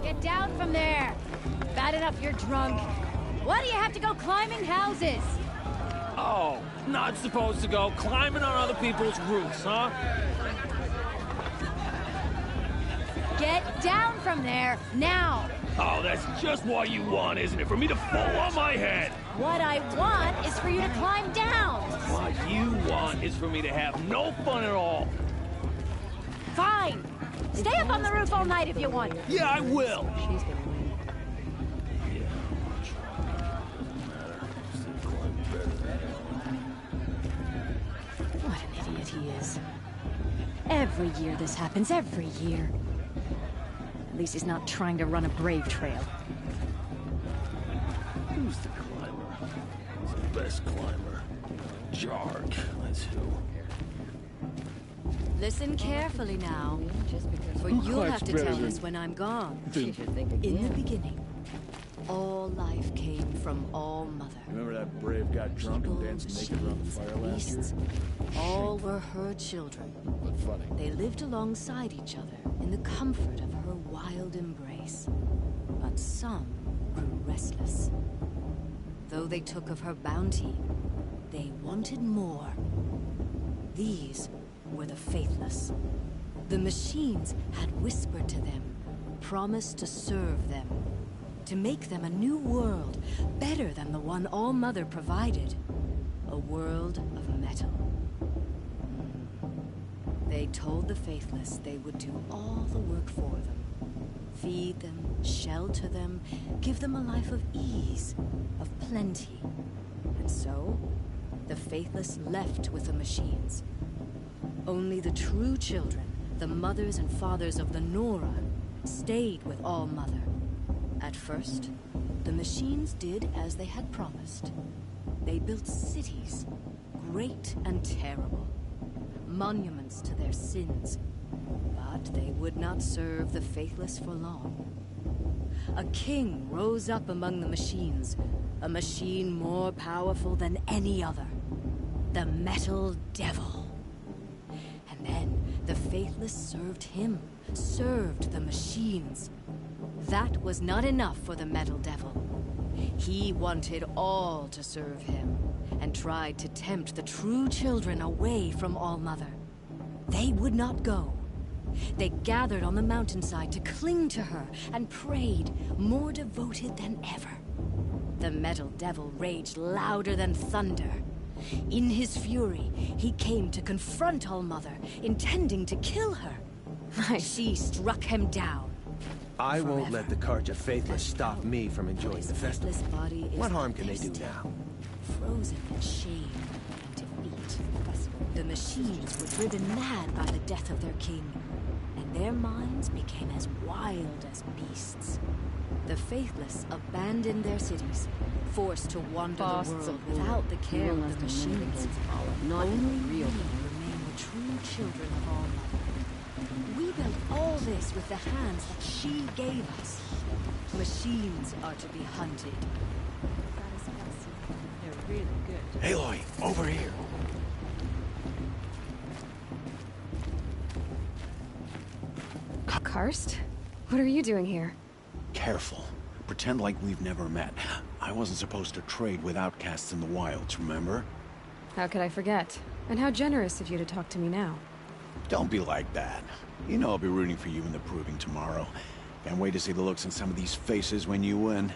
Get down from there! Bad enough you're drunk. Why do you have to go climbing houses? Oh, not supposed to go climbing on other people's roofs, huh? Get down from there, now! Oh, that's just what you want, isn't it? For me to fall on my head! What I want is for you to climb down! What you want is for me to have no fun at all. Fine! Stay up on the roof all night if you want. Yeah, I will! She's gonna win. What an idiot he is. Every year this happens, every year. At least he's not trying to run a brave trail. Who's the climber? Who's the best climber? Jark, that's who. Listen carefully now, for you'll have to tell us when I'm gone. She should think again. In the beginning, all life came from All Mother. Remember that brave got drunk and danced naked around the fire last year? Beasts, all were her children. But funny. They lived alongside each other in the comfort of her wild embrace. But some grew restless. Though they took of her bounty, they wanted more. These were the faithless. The machines had whispered to them, promised to serve them, to make them a new world, better than the one All Mother provided. A world of metal. They told the faithless they would do all the work for them. Feed them, shelter them, give them a life of ease, of plenty. And so, the faithless left with the machines. Only the true children, the mothers and fathers of the Nora, stayed with All Mother. At first, the machines did as they had promised. They built cities, great and terrible, monuments to their sins. But they would not serve the faithless for long. A king rose up among the machines, a machine more powerful than any other. The Metal Devil. And then the faithless served him, served the machines. That was not enough for the Metal Devil. He wanted all to serve him, and tried to tempt the true children away from All Mother. They would not go. They gathered on the mountainside to cling to her, and prayed, more devoted than ever. The Metal Devil raged louder than thunder. In his fury, he came to confront All Mother, intending to kill her. She struck him down. I won't let the Carja Faithless stop me from enjoying the festival. What harm can they do now? Frozen in shame and defeat. The machines were driven mad by the death of their king, and their minds became as wild as beasts. The faithless abandoned their cities, forced to wander the world without the care of the machines. Only we remain the true children of All Mother. We built all this with the hands that she gave us. Machines are to be hunted. They're really good. Aloy, over here. Karst? What are you doing here? Careful. Pretend like we've never met. I wasn't supposed to trade with outcasts in the wilds, remember? How could I forget? And how generous of you to talk to me now. Don't be like that. You know I'll be rooting for you in the proving tomorrow. Can't wait to see the looks on some of these faces when you win.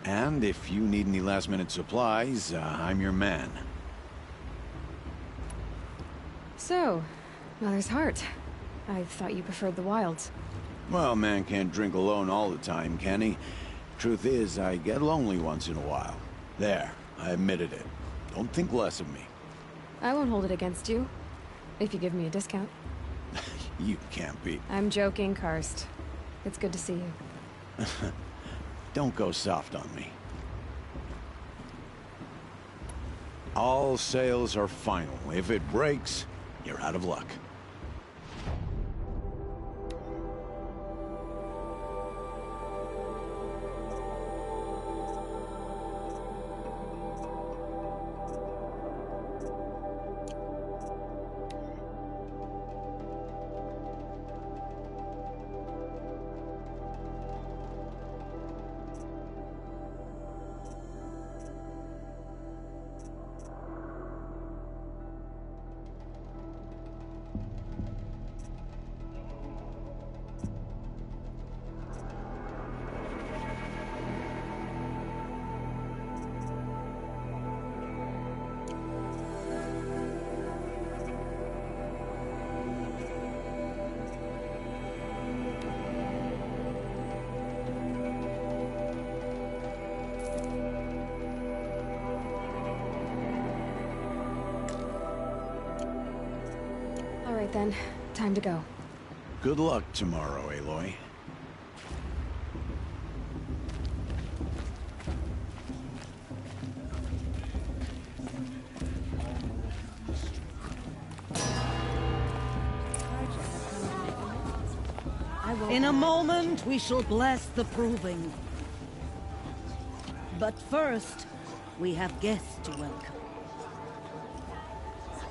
And if you need any last-minute supplies, I'm your man. So, Mother's Heart. I thought you preferred the wilds. Well, man can't drink alone all the time, can he? Truth is, I get lonely once in a while. There, I admitted it. Don't think less of me. I won't hold it against you, if you give me a discount. You can't be. I'm joking, Karst. It's good to see you. Don't go soft on me. All sales are final. If it breaks, you're out of luck. Right then, time to go. Good luck tomorrow, Aloy. In a moment, we shall bless the proving. But first, we have guests to welcome.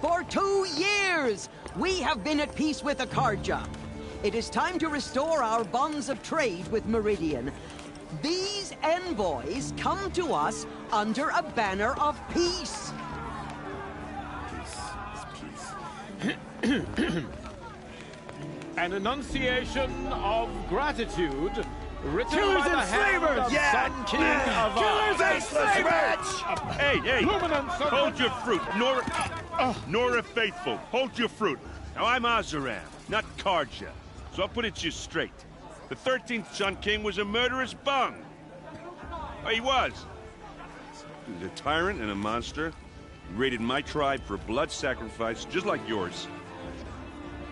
For 2 years, we have been at peace with Akarja. It is time to restore our bonds of trade with Meridian. These envoys come to us under a banner of peace. An enunciation of gratitude written Killers by the and hand slavers! of Yeah! Sun King of Killers and slavers! Hey, Luminance of hold your fruit, Nora Faithful, hold your fruit. Now I'm Azaram, not Karja, so I'll put it to you straight. The 13th Sun King was a murderous bung. Oh, he was. He was a tyrant and a monster. He raided my tribe for blood sacrifice, just like yours.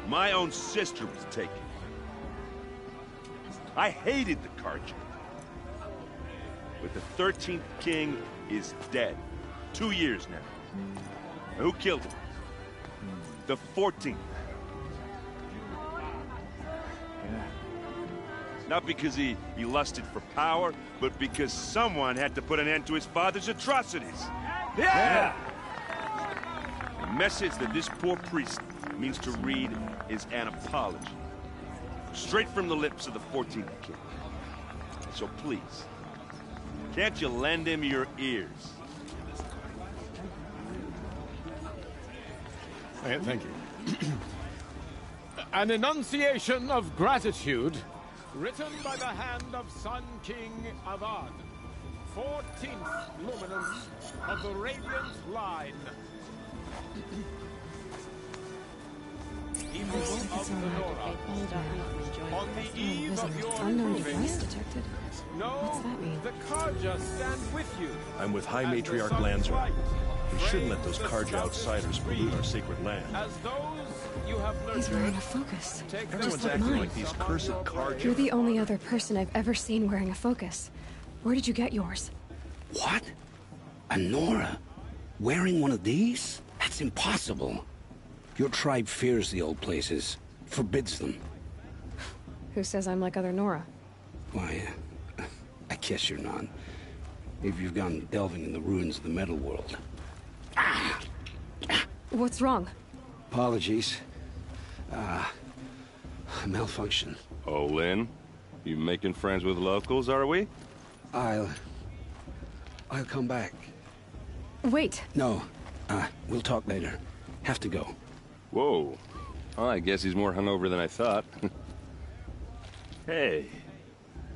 My own sister was taken. I hated the Karja. But the 13th king is dead. 2 years now. Now, who killed him? The 14th. Not because he lusted for power, but because someone had to put an end to his father's atrocities. Yeah! The message that this poor priest means to read is an apology. Straight from the lips of the 14th king. So please, can't you lend him your ears? Thank you. An enunciation of gratitude written by the hand of Sun King Avad, 14th luminance of the Radiant Line. People of the Nora, on the eve of your Unknown proving, device detected. know What's that mean? the Karja stand with you. I'm with High As the Matriarch sun's Lanzer. light We shouldn't let frames those the Karja southern outsiders pollute our breeze. sacred land. As those you have He's wearing nurtured, a focus. take Everyone's Just like acting mine. like these cursed Karja. You're the only other person I've ever seen wearing a focus. Where did you get yours? What? A Nora? Wearing one of these? That's impossible. Your tribe fears the old places, forbids them. Who says I'm like other Nora? Why, I guess you're not. If you've gone delving in the ruins of the metal world. What's wrong? Apologies. Malfunction. Oh, Lynn, you making friends with locals, are we? I'll come back. Wait. No, we'll talk later. Have to go. Whoa. Well, I guess he's more hungover than I thought. Hey,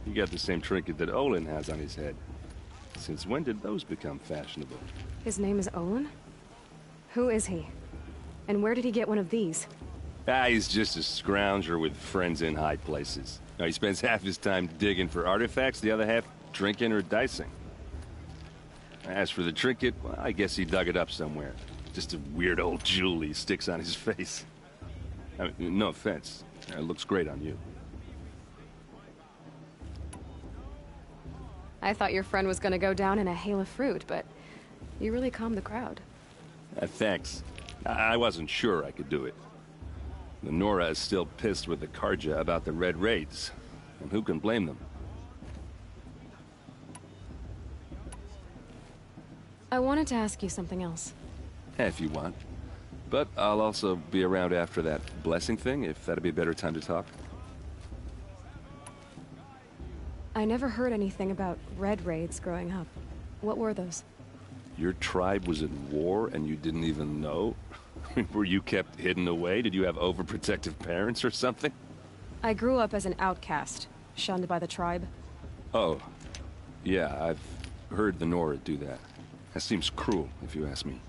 you got the same trinket that Olin has on his head. Since when did those become fashionable? His name is Olin? Who is he? And where did he get one of these? He's just a scrounger with friends in high places. Now, he spends half his time digging for artifacts, the other half drinking or dicing. As for the trinket, well, I guess he dug it up somewhere. Just a weird old jewel he sticks on his face. I mean, no offense. It looks great on you. I thought your friend was gonna go down in a hail of fruit, but you really calmed the crowd. Thanks. I wasn't sure I could do it. The Nora is still pissed with the Karja about the Red Raids. And who can blame them? I wanted to ask you something else. If you want. But I'll also be around after that blessing thing, if that'd be a better time to talk. I never heard anything about red raids growing up. What were those? Your tribe was at war and you didn't even know? Were you kept hidden away? Did you have overprotective parents or something? I grew up as an outcast, shunned by the tribe. Oh. Yeah, I've heard the Nora do that. That seems cruel, if you ask me.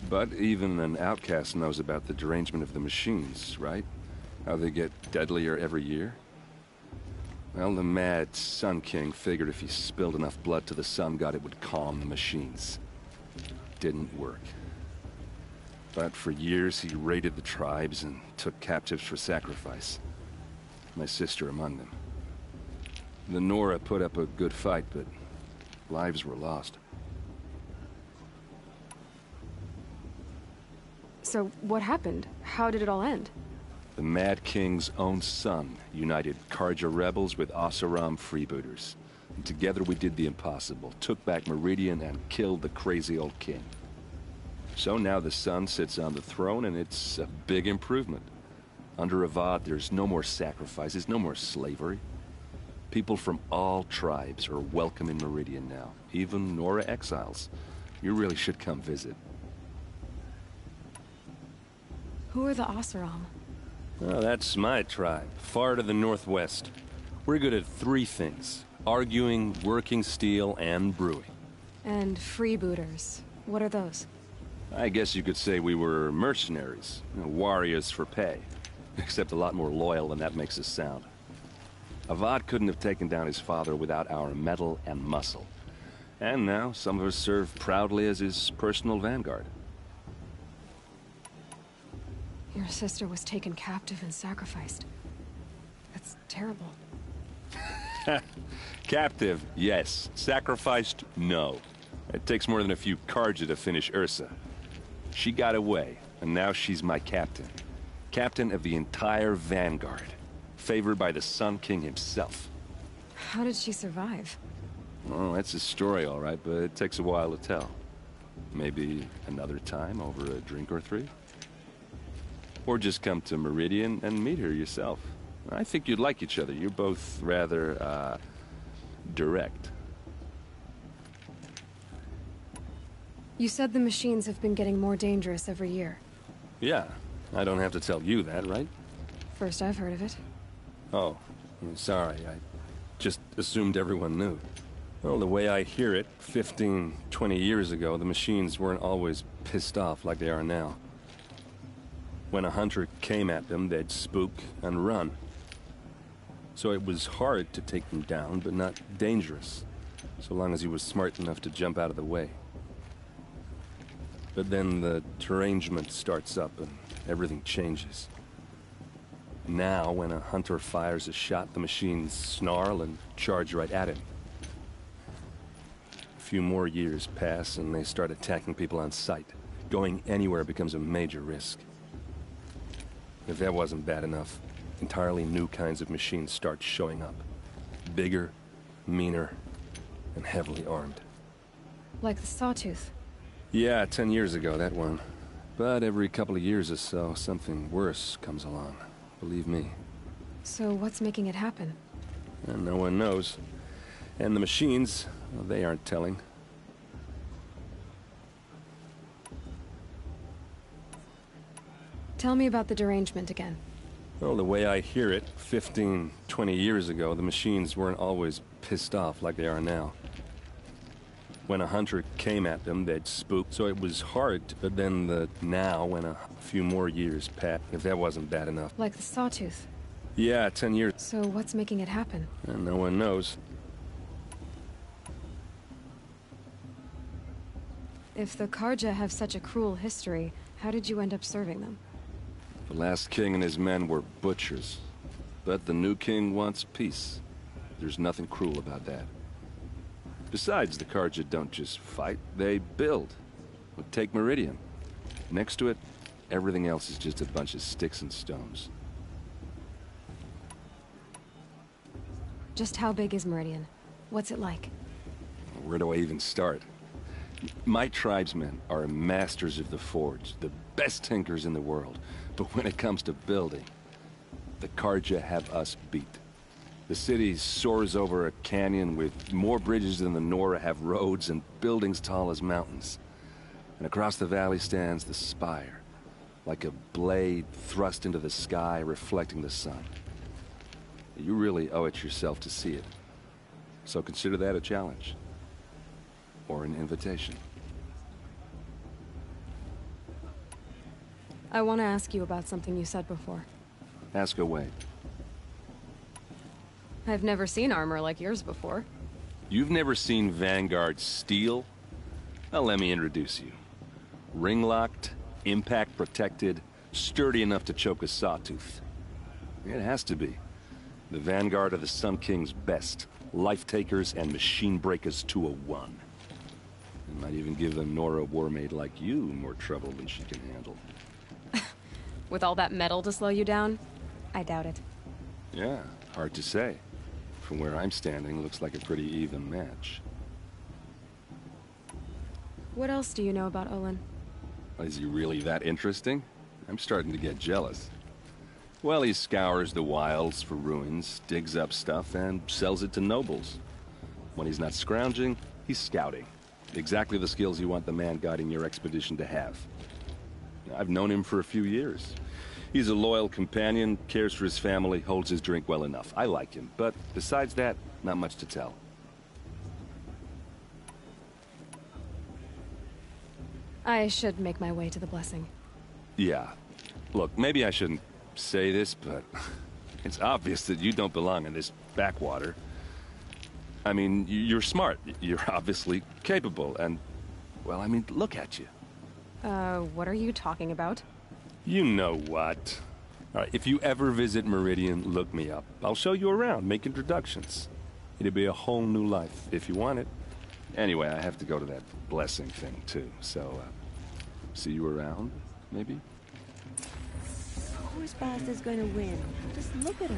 But even an outcast knows about the derangement of the machines, right? How they get deadlier every year? Well, the mad Sun King figured if he spilled enough blood to the Sun God, it would calm the machines. Didn't work. But for years he raided the tribes and took captives for sacrifice. My sister among them. The Nora put up a good fight, but lives were lost. So, what happened? How did it all end? The Mad King's own son united Karja rebels with Oseram freebooters. And together we did the impossible, took back Meridian and killed the crazy old king. So now the son sits on the throne and it's a big improvement. Under Avad, there's no more sacrifices, no more slavery. People from all tribes are welcome in Meridian now, even Nora exiles. You really should come visit. Who are the Oseram? Oh, that's my tribe, far to the northwest. We're good at three things: arguing, working steel, and brewing. And freebooters. What are those? I guess you could say we were mercenaries, warriors for pay. Except a lot more loyal than that makes us sound. Avad couldn't have taken down his father without our metal and muscle. And now, some of us serve proudly as his personal vanguard. Your sister was taken captive and sacrificed. That's terrible. Captive, yes. Sacrificed, no. It takes more than a few Karja to finish Ursa. She got away, and now she's my captain. Captain of the entire vanguard. Favored by the Sun King himself. How did she survive? Oh, that's a story, all right, but it takes a while to tell. Maybe another time over a drink or three? Or just come to Meridian and meet her yourself. I think you'd like each other. You're both rather, direct. You said the machines have been getting more dangerous every year. Yeah, I don't have to tell you that, right? First I've heard of it. Oh, I'm sorry. I just assumed everyone knew. Well, the way I hear it, 15, 20 years ago, the machines weren't always pissed off like they are now. When a hunter came at them, they'd spook and run. So it was hard to take them down, but not dangerous, so long as he was smart enough to jump out of the way. But then the derangement starts up and everything changes. Now, when a hunter fires a shot, the machines snarl and charge right at him. A few more years pass and they start attacking people on sight. Going anywhere becomes a major risk. If that wasn't bad enough, entirely new kinds of machines start showing up. Bigger, meaner, and heavily armed. Like the Sawtooth? Yeah, 10 years ago, that one. But every couple of years or so, something worse comes along. Believe me. So what's making it happen? And no one knows. And the machines, well, they aren't telling. Tell me about the derangement again. Well, the way I hear it, 15, 20 years ago, the machines weren't always pissed off like they are now. When a hunter came at them, they'd spook, so it was hard, but then now, when a few more years passed, if that wasn't bad enough. Like the Sawtooth? Yeah, 10 years. So what's making it happen? And no one knows. If the Karja have such a cruel history, how did you end up serving them? The last king and his men were butchers. But the new king wants peace. There's nothing cruel about that. Besides, the Karja don't just fight, they build. Take Meridian. Next to it, everything else is just a bunch of sticks and stones. Just how big is Meridian? What's it like? Where do I even start? My tribesmen are masters of the forge, the best tinkers in the world. But when it comes to building, the Karja have us beat. The city soars over a canyon with more bridges than the Nora have roads and buildings tall as mountains. And across the valley stands the spire, like a blade thrust into the sky reflecting the sun. You really owe it yourself to see it. So consider that a challenge. Or an invitation. I want to ask you about something you said before. Ask away. I've never seen armor like yours before. You've never seen Vanguard steel? Well, let me introduce you. Ring-locked, Impact protected, sturdy enough to choke a sawtooth. It has to be. The vanguard of the Sun King's best. Life takers and machine breakers to a one. It might even give a Nora warmaid like you more trouble than she can handle. With all that metal to slow you down? I doubt it. Yeah, hard to say. From where I'm standing, looks like a pretty even match. What else do you know about Olin? Is he really that interesting? I'm starting to get jealous. Well, he scours the wilds for ruins, digs up stuff, and sells it to nobles. When he's not scrounging, he's scouting. Exactly the skills you want the man guiding your expedition to have. I've known him for a few years. He's a loyal companion, cares for his family, holds his drink well enough. I like him, but besides that, not much to tell. I should make my way to the blessing. Yeah. Look, maybe I shouldn't say this, but it's obvious that you don't belong in this backwater. I mean, you're smart. You're obviously capable, and, well, I mean, look at you. What are you talking about? You know what. All right, if you ever visit Meridian, look me up. I'll show you around, make introductions. It'll be a whole new life, if you want it. Anyway, I have to go to that blessing thing, too, so, see you around, maybe? Whose boss is going to win? Just look at her.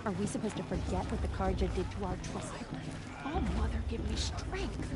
Are we supposed to forget what the Karja did to our trust? Oh, Mother, give me strength.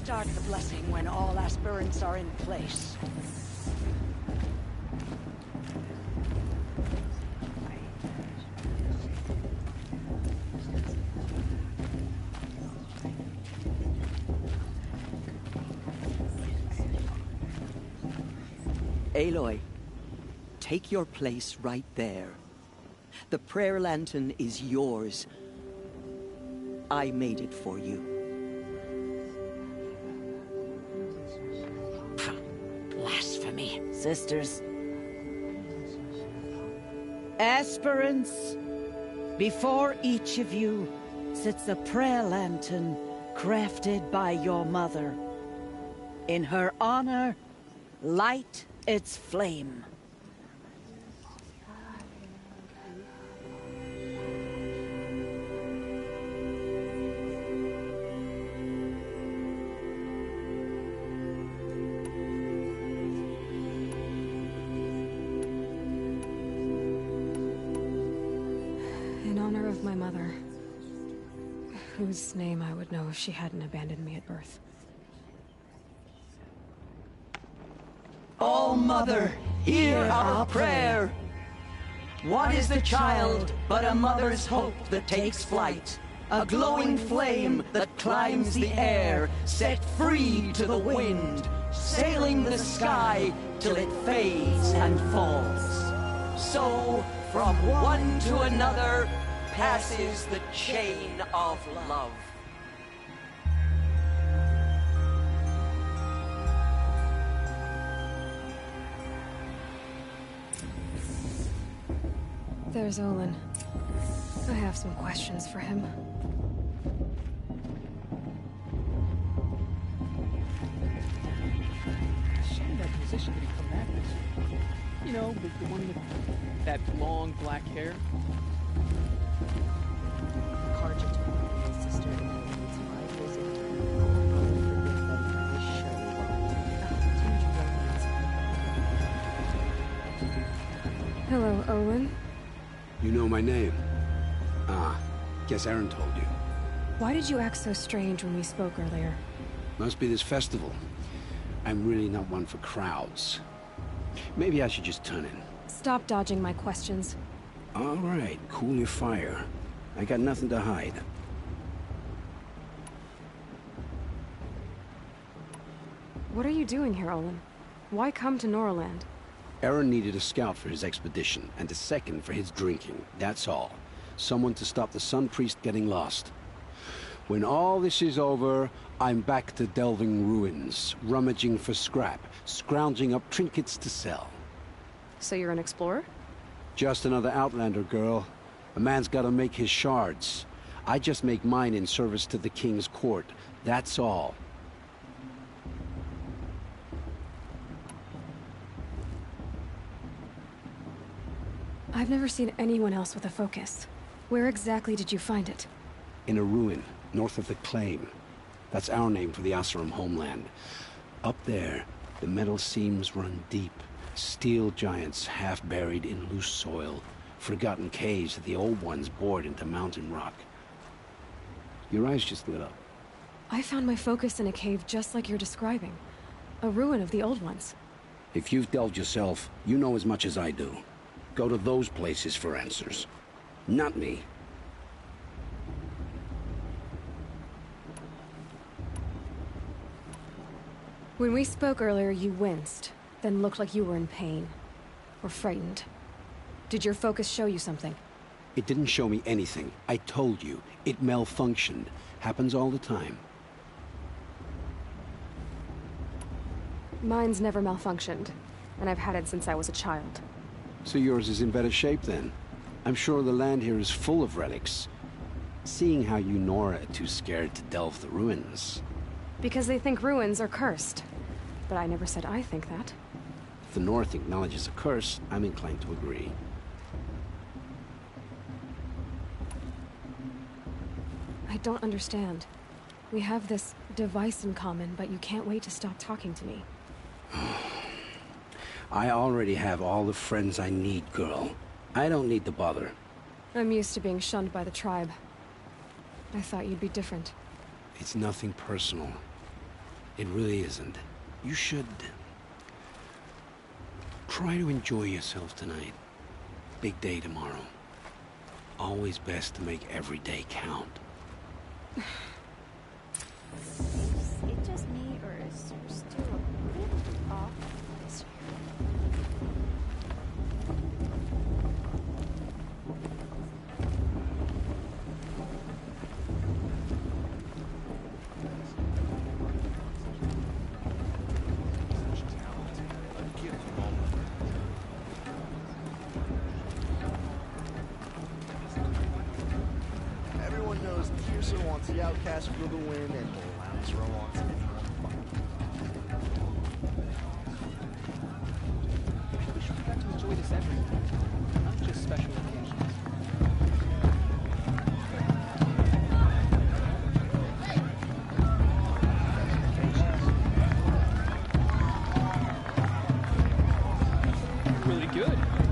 Start the blessing when all aspirants are in place. Aloy, take your place right there. The prayer lantern is yours. I made it for you. Blasphemy, sisters. Aspirants, before each of you sits a prayer lantern crafted by your mother. In her honor, light its flame. In honor of my mother, whose name I would know if she hadn't abandoned me at birth. All Mother, hear our prayer. What is the child but a mother's hope that takes flight? A glowing flame that climbs the air, set free to the wind, sailing the sky till it fades and falls. So, from one to another, passes the chain of love. There's Olin. I have some questions for him. Shame that musician didn't come back this year. You know, the one with that long black hair. Karja told me his sister and I needs 5 years in Hello, Olin. You know my name? Ah, guess Aaron told you. Why did you act so strange when we spoke earlier? Must be this festival. I'm really not one for crowds. Maybe I should just turn in. Stop dodging my questions. All right, cool your fire. I got nothing to hide. What are you doing here, Olin? Why come to Norland? Aaron needed a scout for his expedition, and a second for his drinking. That's all. Someone to stop the Sun Priest getting lost. When all this is over, I'm back to delving ruins, rummaging for scrap, scrounging up trinkets to sell. So you're an explorer? Just another Outlander, girl. A man's gotta make his shards. I just make mine in service to the King's court. That's all. I've never seen anyone else with a focus. Where exactly did you find it? In a ruin, north of the Claim. That's our name for the Oseram homeland. Up there, the metal seams run deep. Steel giants half buried in loose soil. Forgotten caves that the old ones bored into mountain rock. Your eyes just lit up. I found my focus in a cave just like you're describing. A ruin of the old ones. If you've delved yourself, you know as much as I do. Go to those places for answers. Not me. When we spoke earlier, you winced, then looked like you were in pain. Or frightened. Did your focus show you something? It didn't show me anything. I told you. It malfunctioned. Happens all the time. Mine's never malfunctioned, and I've had it since I was a child. So yours is in better shape then. I'm sure the land here is full of relics. Seeing how you Nora are too scared to delve the ruins. Because they think ruins are cursed. But I never said I think that. If the North acknowledges a curse, I'm inclined to agree. I don't understand. We have this device in common, but you can't wait to stop talking to me. I already have all the friends I need, girl. I don't need to bother. I'm used to being shunned by the tribe. I thought you'd be different. It's nothing personal. It really isn't. You should... try to enjoy yourself tonight. Big day tomorrow. Always best to make every day count. Is it just me, or is there still a bit off this Everyone knows Piercer wants the outcast for the win, and Lancero wants anyone fun. I wish we got to enjoy this every day, not just special occasions. Really good.